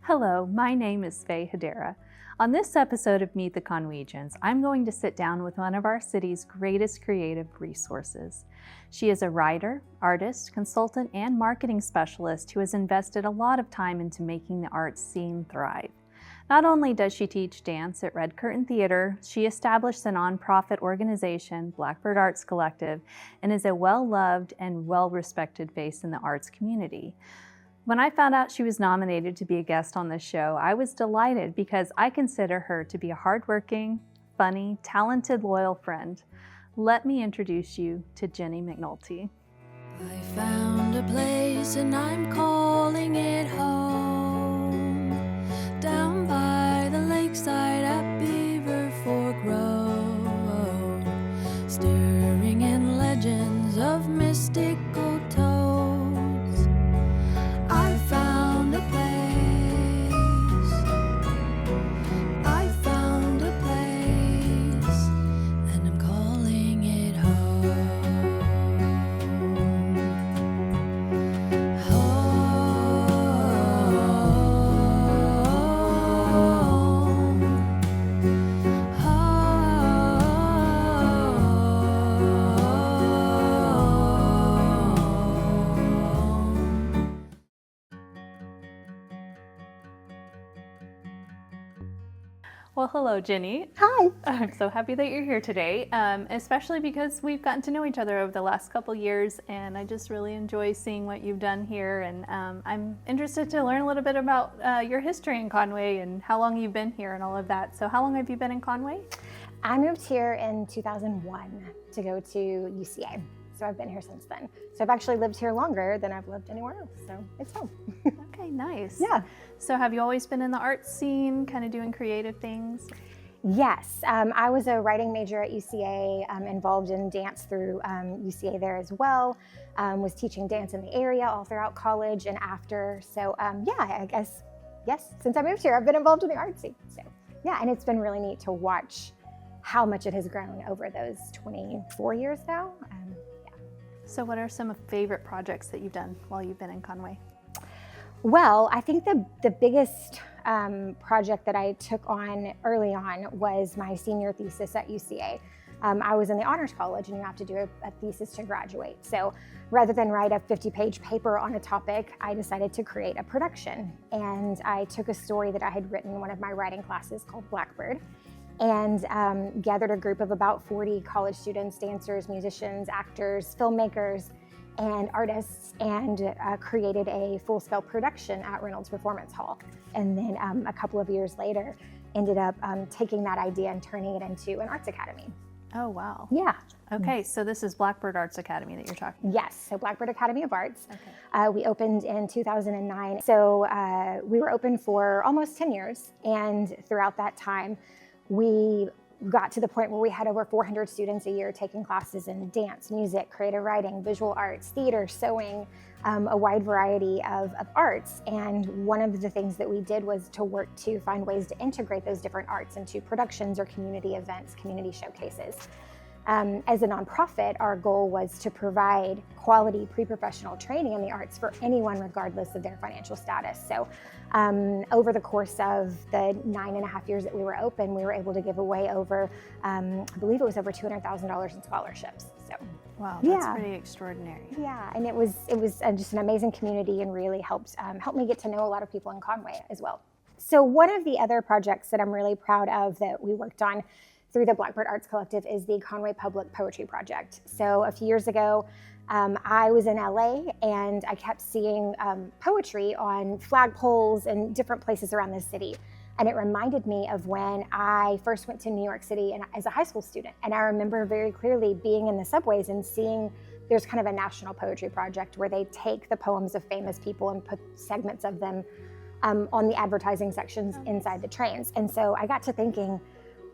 Hello, my name is Faye Hedera. On this episode of Meet the Conwegians, I'm going to sit down with one of our city's greatest creative resources. She is a writer, artist, consultant, and marketing specialist who has invested a lot of time into making the arts scene thrive. Not only does she teach dance at Red Curtain Theater, she established the nonprofit organization Blackbird Arts Collective and is a well-loved and well-respected face in the arts community. When I found out she was nominated to be a guest on this show, I was delighted because I consider her to be a hardworking, funny, talented, loyal friend. Let me introduce you to Jennie McNulty. I found a place and I'm calling it home, down by the lakeside at Beaver Fork Road, stirring in legends of mystical toads. I found a place, I found a place, and I'm calling it home. Well, hello, Jennie. Hi. I'm so happy that you're here today, especially because we've gotten to know each other over the last couple years, and I just really enjoy seeing what you've done here. And I'm interested to learn a little bit about your history in Conway and how long you've been here and all of that. So how long have you been in Conway? I moved here in 2001 to go to UCA. So I've been here since then. So I've actually lived here longer than I've lived anywhere else. So it's home. Okay, nice. Yeah. So have you always been in the arts scene, kind of doing creative things? Yes, I was a writing major at UCA, involved in dance through UCA there as well. Was teaching dance in the area all throughout college and after. So yeah, I guess, yes, since I moved here, I've been involved in the arts scene. So yeah, and it's been really neat to watch how much it has grown over those 24 years now. So what are some favorite projects that you've done while you've been in Conway? Well, I think the biggest project that I took on early on was my senior thesis at UCA. I was in the Honors College and you have to do a thesis to graduate. So rather than write a 50-page paper on a topic, I decided to create a production. And I took a story that I had written in one of my writing classes called Blackbird and gathered a group of about 40 college students, dancers, musicians, actors, filmmakers, and artists, and created a full-scale production at Reynolds Performance Hall. And then a couple of years later, ended up taking that idea and turning it into an arts academy. Oh, wow. Yeah. Okay, so this is Blackbird Arts Academy that you're talking about. Yes, so Blackbird Academy of Arts. Okay. We opened in 2009. So we were open for almost 10 years. And throughout that time, we got to the point where we had over 400 students a year taking classes in dance, music, creative writing, visual arts, theater, sewing, a wide variety of arts. And one of the things that we did was to work to find ways to integrate those different arts into productions or community events, community showcases. As a nonprofit, our goal was to provide quality pre-professional training in the arts for anyone regardless of their financial status. So over the course of the 9.5 years that we were open, we were able to give away over, I believe it was over $200,000 in scholarships. So wow, that's pretty extraordinary. Yeah, and it was just an amazing community and really helped me get to know a lot of people in Conway as well. So one of the other projects that I'm really proud of that we worked on through the Blackbird Arts Collective is the Conway Public Poetry Project. So a few years ago, I was in LA and I kept seeing poetry on flagpoles and different places around the city. And it reminded me of when I first went to New York City as a high school student. And I remember very clearly being in the subways and seeing there's kind of a national poetry project where they take the poems of famous people and put segments of them on the advertising sections inside the trains. And so I got to thinking,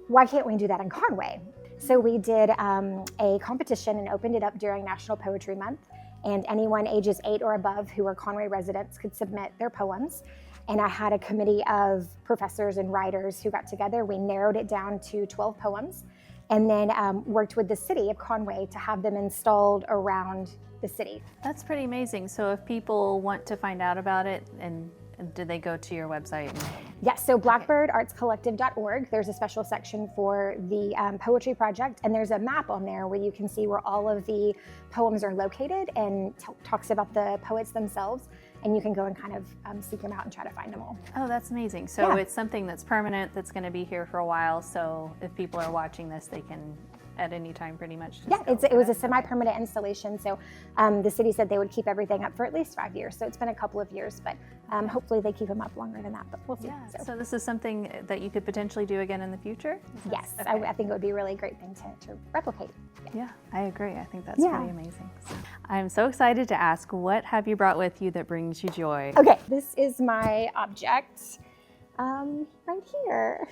why can't we do that in Conway? So we did a competition and opened it up during National Poetry Month. And anyone ages 8 or above who are Conway residents could submit their poems. And I had a committee of professors and writers who got together. We narrowed it down to 12 poems and then worked with the city of Conway to have them installed around the city. That's pretty amazing. So if people want to find out about it and did they go to your website? Yes, so blackbirdartscollective.org, there's a special section for the poetry project, and there's a map on there where you can see where all of the poems are located and talks about the poets themselves, and you can go and kind of seek them out and try to find them all. Oh, that's amazing. So it's something that's permanent, that's going to be here for a while, so if people are watching this, they can at any time pretty much. Yeah, it was a semi-permanent installation, so the city said they would keep everything up for at least 5 years, so it's been a couple of years, but hopefully they keep them up longer than that, but we'll see. Yeah. So this is something that you could potentially do again in the future? Yes, okay. I think it would be a really great thing to replicate. Yeah, I agree. I think that's pretty amazing. So, I'm so excited to ask, what have you brought with you that brings you joy? Okay, this is my object right here.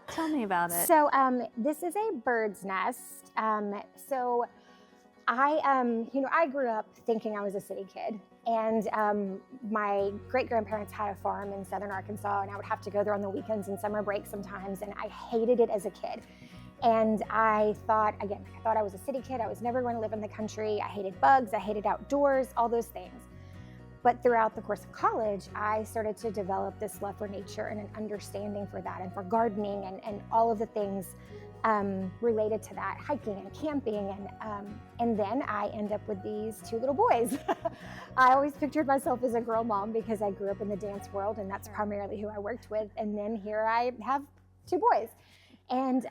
Tell me about it. So this is a bird's nest. So I grew up thinking I was a city kid, and my great-grandparents had a farm in southern Arkansas, and I would have to go there on the weekends and summer break sometimes, and I hated it as a kid. And I thought I was a city kid. I was never going to live in the country. I hated bugs, I hated outdoors, all those things. But throughout the course of college, I started to develop this love for nature and an understanding for that, and for gardening and all of the things related to that, hiking and camping. And then I end up with these two little boys. I always pictured myself as a girl mom because I grew up in the dance world, and that's primarily who I worked with. And then here I have two boys. And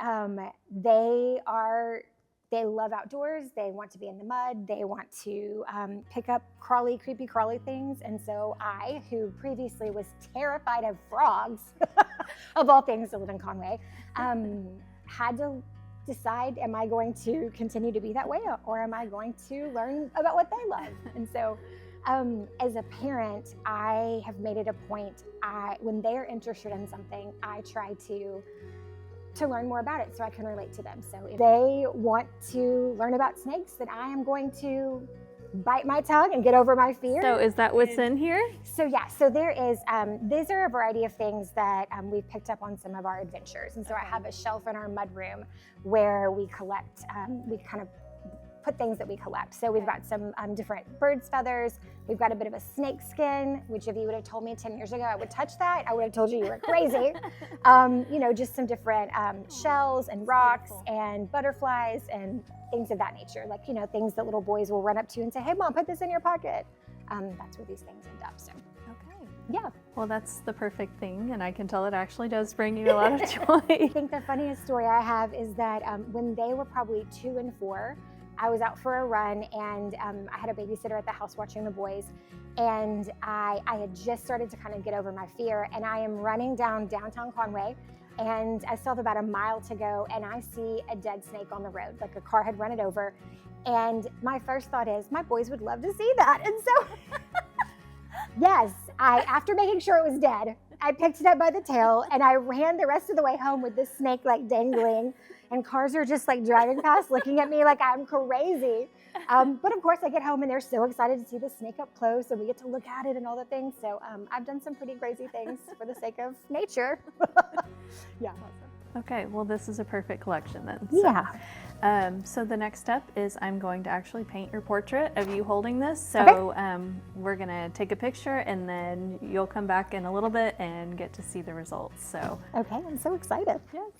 they love outdoors, they want to be in the mud, they want to pick up creepy crawly things. And so I, who previously was terrified of frogs, of all things to live in Conway, had to decide, am I going to continue to be that way, or am I going to learn about what they love? And so as a parent, I have made it a point, when they are interested in something, I try to learn more about it so I can relate to them. So if they want to learn about snakes, then I am going to bite my tongue and get over my fear. So is that what's in here? So yeah, so there is, these are a variety of things that we've picked up on some of our adventures. And so I have a shelf in our mud room where we collect, we kind of put things that we collect. So we've got some different birds' feathers. We've got a bit of a snake skin, which if you would have told me 10 years ago I would touch that, I would have told you were crazy. Just some different shells and rocks and butterflies and things of that nature. Like, things that little boys will run up to and say, hey mom, put this in your pocket. That's where these things end up, so. Okay. Yeah. Well, that's the perfect thing, and I can tell it actually does bring you a lot of joy. I think the funniest story I have is that when they were probably 2 and 4, I was out for a run, and I had a babysitter at the house watching the boys, and I had just started to kind of get over my fear, and I am running down downtown Conway, and I still have about a mile to go, and I see a dead snake on the road, like a car had run it over, and my first thought is, my boys would love to see that. And so yes, after making sure it was dead, I picked it up by the tail, and I ran the rest of the way home with this snake like dangling, and cars are just like driving past looking at me like I'm crazy. But of course I get home and they're so excited to see the snake up close, and we get to look at it and all the things. So I've done some pretty crazy things for the sake of nature. Yeah. Okay, well this is a perfect collection then. Yeah. So the next step is I'm going to actually paint your portrait of you holding this. So we're gonna take a picture, and then you'll come back in a little bit and get to see the results. So. Okay, I'm so excited. Yes.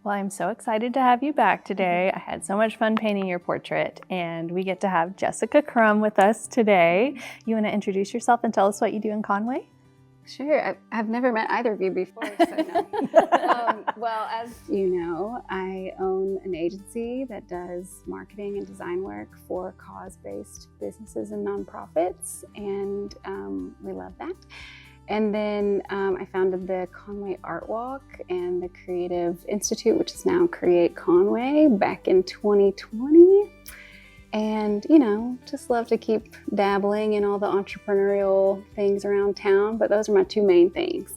Well, I'm so excited to have you back today. I had so much fun painting your portrait, and we get to have Jessica Crum with us today. You want to introduce yourself and tell us what you do in Conway? Sure. I've never met either of you before, so no. Well, as you know, I own an agency that does marketing and design work for cause-based businesses and nonprofits, and we love that. And then I founded the Conway Art Walk and the Creative Institute, which is now Create Conway, back in 2020. And, you know, just love to keep dabbling in all the entrepreneurial things around town, but those are my two main things.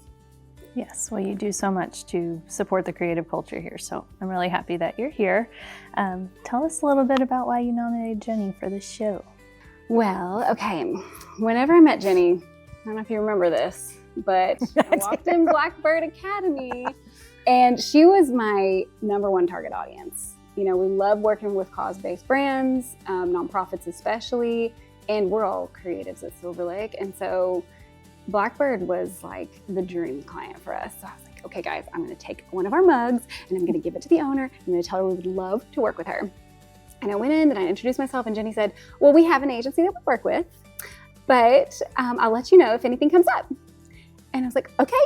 Yes, well, you do so much to support the creative culture here, so I'm really happy that you're here. Tell us a little bit about why you nominated Jennie for this show. Well, okay, whenever I met Jennie, I don't know if you remember this, but I walked in Blackbird Academy, and she was my #1 target audience. You know, we love working with cause-based brands, nonprofits especially, and we're all creatives at Silver Lake. And so Blackbird was like the dream client for us. So I was like, okay guys, I'm gonna take one of our mugs and I'm gonna give it to the owner. I'm gonna tell her we would love to work with her. And I went in and I introduced myself, and Jennie said, well, we have an agency that we work with, but I'll let you know if anything comes up. And I was like, okay,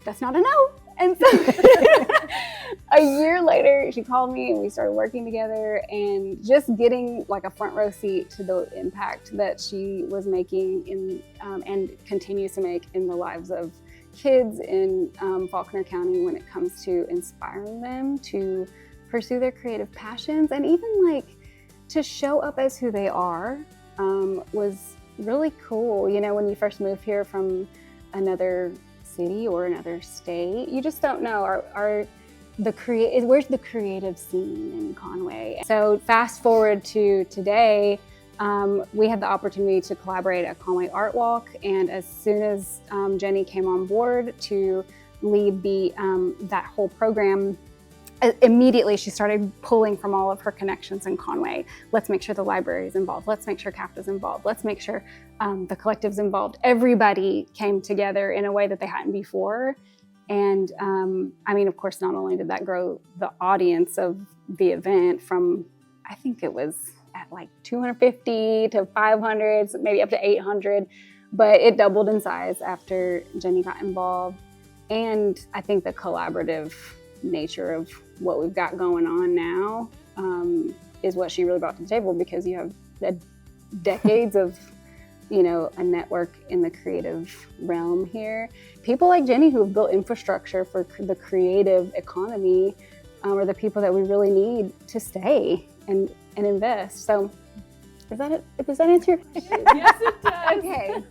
that's not a no. And so a year later, she called me and we started working together, and just getting like a front row seat to the impact that she was making in and continues to make in the lives of kids in Faulkner County when it comes to inspiring them to pursue their creative passions, and even like to show up as who they are, was really cool. You know, when you first move here from another city or another state, you just don't know where's the creative scene in Conway. So fast forward to today, we had the opportunity to collaborate at Conway Art Walk, and as soon as Jennie came on board to lead that whole program, immediately she started pulling from all of her connections in Conway. Let's make sure the library is involved. Let's make sure CAFTA's involved. Let's make sure the collective's involved. Everybody came together in a way that they hadn't before. And I mean, of course, not only did that grow the audience of the event from, I think it was at like 250 to 500, maybe up to 800, but it doubled in size after Jennie got involved. And I think the collaborative nature of what we've got going on now is what she really brought to the table, because you have decades of, you know, a network in the creative realm here. People like Jennie who have built infrastructure for the creative economy are the people that we really need to stay and invest. So is that it? Does that answer your question? Yes, it does. Okay.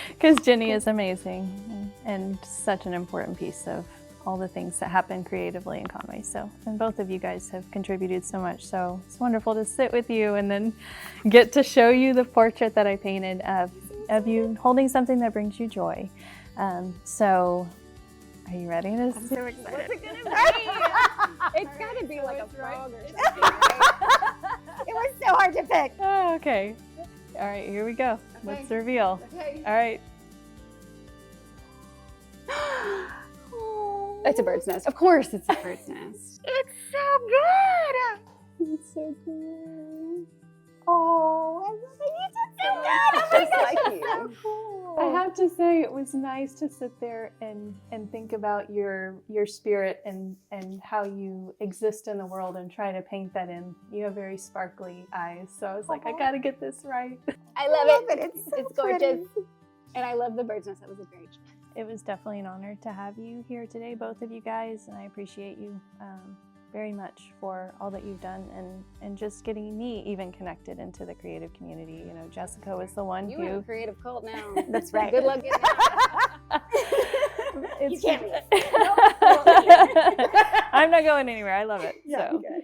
Because Jennie is amazing and such an important piece of all the things that happen creatively in Conway. So, and both of you guys have contributed so much. So it's wonderful to sit with you and then get to show you the portrait that I painted of you holding something that brings you joy. So are you ready? I'm so excited. What's it gonna be? It's gotta be like a frog or something. Right? It was so hard to pick. Oh, okay. All right, here we go. Okay. Let's reveal. Okay. All right. It's a bird's nest. Of course it's a bird's nest. It's so good. It's so cool. Oh, I love it. You did so good. Oh my Just gosh, like it's you. so cool. I have to say it was nice to sit there and think about your spirit and how you exist in the world and try to paint that in. You have very sparkly eyes, so I was like, I gotta get this right. I love it. It's so gorgeous. pretty. And I love the bird's nest. That was a great choice. It was definitely an honor to have you here today, both of you guys, and I appreciate you very much for all that you've done and just getting me even connected into the creative community. You know, Jessica was the one You who... are a creative cult now. That's right. Good luck getting out. You can't leave. I'm not going anywhere. I love it. Yeah, so. good.